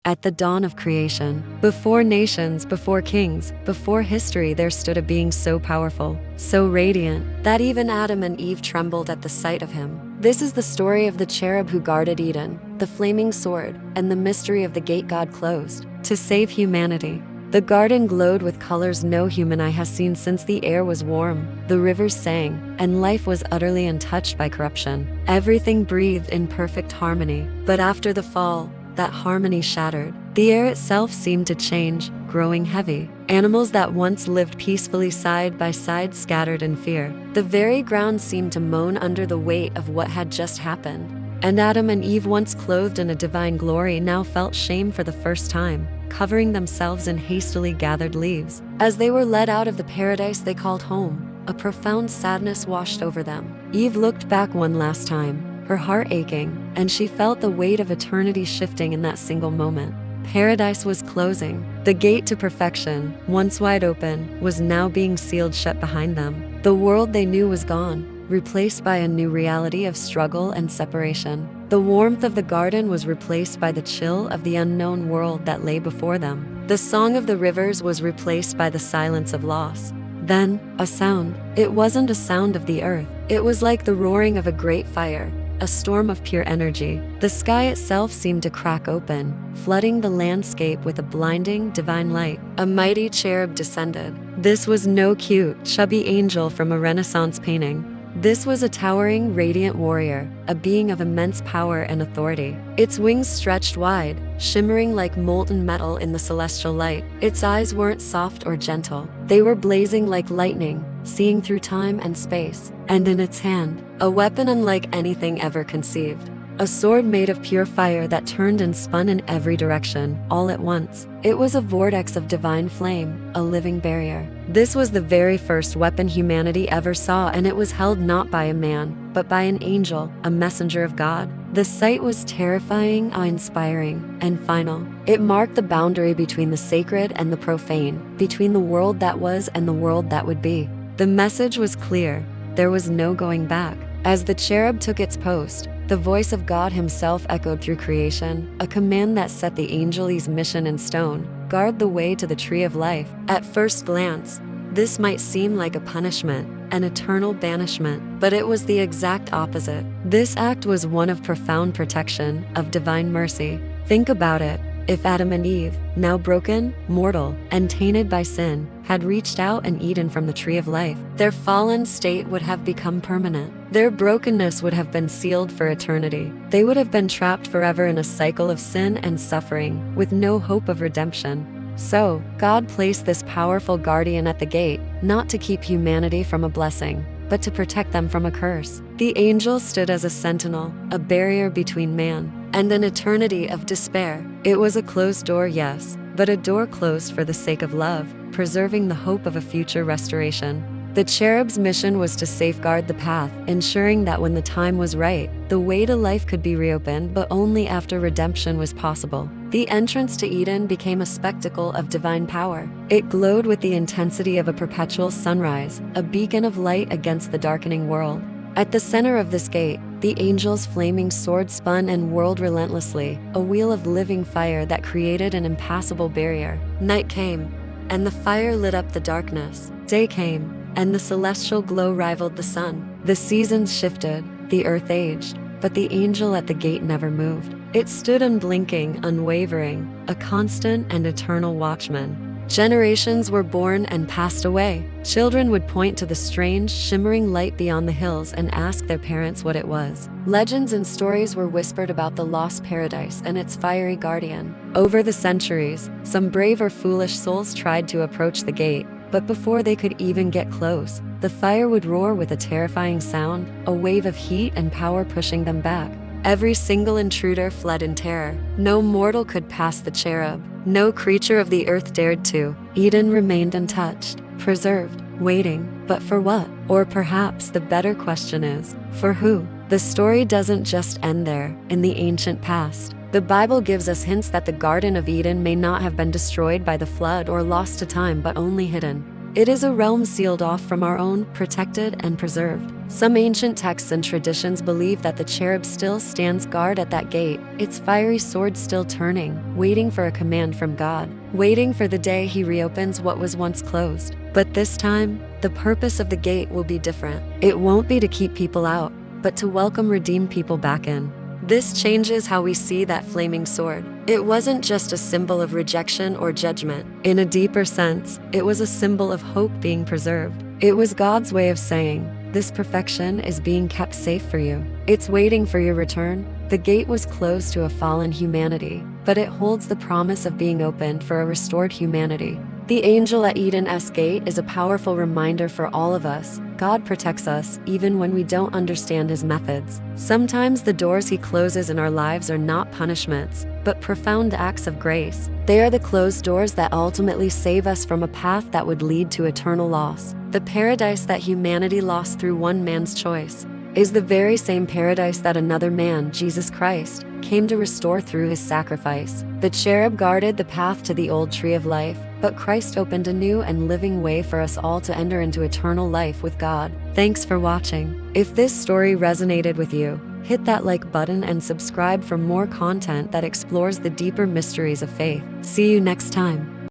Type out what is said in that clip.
At the dawn of creation, before nations, before kings, before history, there stood a being so powerful, so radiant, that even Adam and Eve trembled at the sight of him. This is the story of the cherub who guarded Eden, the flaming sword, and the mystery of the gate God closed to save humanity. The garden glowed with colors no human eye has seen since the air was warm, the rivers sang, and life was utterly untouched by corruption. Everything breathed in perfect harmony. But after the fall, that harmony shattered. The air itself seemed to change, growing heavy. Animals that once lived peacefully side by side scattered in fear. The very ground seemed to moan under the weight of what had just happened. And Adam and Eve, once clothed in a divine glory, now felt shame for the first time, covering themselves in hastily gathered leaves. As they were led out of the paradise they called home, a profound sadness washed over them. Eve looked back one last time, her heart aching, and she felt the weight of eternity shifting in that single moment. Paradise was closing. The gate to perfection, once wide open, was now being sealed shut behind them. The world they knew was gone, replaced by a new reality of struggle and separation. The warmth of the garden was replaced by the chill of the unknown world that lay before them. The song of the rivers was replaced by the silence of loss. Then, a sound. It wasn't a sound of the earth. It was like the roaring of a great fire, a storm of pure energy. The sky itself seemed to crack open, flooding the landscape with a blinding, divine light. A mighty cherub descended. This was no cute, chubby angel from a Renaissance painting. This was a towering, radiant warrior, a being of immense power and authority. Its wings stretched wide, shimmering like molten metal in the celestial light. Its eyes weren't soft or gentle. They were blazing like lightning, seeing through time and space. And in its hand, a weapon unlike anything ever conceived. A sword made of pure fire that turned and spun in every direction, all at once. It was a vortex of divine flame, a living barrier. This was the very first weapon humanity ever saw, and it was held not by a man, but by an angel, a messenger of God. The sight was terrifying, awe-inspiring, and final. It marked the boundary between the sacred and the profane, between the world that was and the world that would be. The message was clear. There was no going back. As the cherub took its post, the voice of God himself echoed through creation, a command that set the angel's mission in stone: guard the way to the tree of life. At first glance, this might seem like a punishment, an eternal banishment, but it was the exact opposite. This act was one of profound protection, of divine mercy. Think about it. If Adam and Eve, now broken, mortal, and tainted by sin, had reached out and eaten from the tree of life, their fallen state would have become permanent. Their brokenness would have been sealed for eternity. They would have been trapped forever in a cycle of sin and suffering, with no hope of redemption. So, God placed this powerful guardian at the gate, not to keep humanity from a blessing, but to protect them from a curse. The angel stood as a sentinel, a barrier between man and an eternity of despair. It was a closed door, yes, but a door closed for the sake of love, preserving the hope of a future restoration. The cherub's mission was to safeguard the path, ensuring that when the time was right, the way to life could be reopened, but only after redemption was possible. The entrance to Eden became a spectacle of divine power. It glowed with the intensity of a perpetual sunrise, a beacon of light against the darkening world. At the center of this gate, the angel's flaming sword spun and whirled relentlessly, a wheel of living fire that created an impassable barrier. Night came, and the fire lit up the darkness. Day came, and the celestial glow rivaled the sun. The seasons shifted, the earth aged, but the angel at the gate never moved. It stood unblinking, unwavering, a constant and eternal watchman. Generations were born and passed away. Children would point to the strange, shimmering light beyond the hills and ask their parents what it was. Legends and stories were whispered about the lost paradise and its fiery guardian. Over the centuries, some brave or foolish souls tried to approach the gate, but before they could even get close, the fire would roar with a terrifying sound, a wave of heat and power pushing them back. Every single intruder fled in terror. No mortal could pass the cherub. No creature of the earth dared to. Eden remained untouched, preserved, waiting. But for what? Or perhaps the better question is, for who? The story doesn't just end there, in the ancient past. The Bible gives us hints that the Garden of Eden may not have been destroyed by the flood or lost to time, but only hidden. It is a realm sealed off from our own, protected and preserved. Some ancient texts and traditions believe that the cherub still stands guard at that gate, its fiery sword still turning, waiting for a command from God, waiting for the day he reopens what was once closed. But this time, the purpose of the gate will be different. It won't be to keep people out, but to welcome redeemed people back in. This changes how we see that flaming sword. It wasn't just a symbol of rejection or judgment. In a deeper sense, it was a symbol of hope being preserved. It was God's way of saying, this perfection is being kept safe for you. It's waiting for your return. The gate was closed to a fallen humanity, but it holds the promise of being opened for a restored humanity. The angel at Eden's gate is a powerful reminder for all of us. God protects us even when we don't understand his methods. Sometimes the doors he closes in our lives are not punishments, but profound acts of grace. They are the closed doors that ultimately save us from a path that would lead to eternal loss. The paradise that humanity lost through one man's choice is the very same paradise that another man, Jesus Christ, came to restore through his sacrifice. The cherub guarded the path to the old tree of life, but Christ opened a new and living way for us all to enter into eternal life with God. Thanks for watching. If this story resonated with you, hit that like button and subscribe for more content that explores the deeper mysteries of faith. See you next time.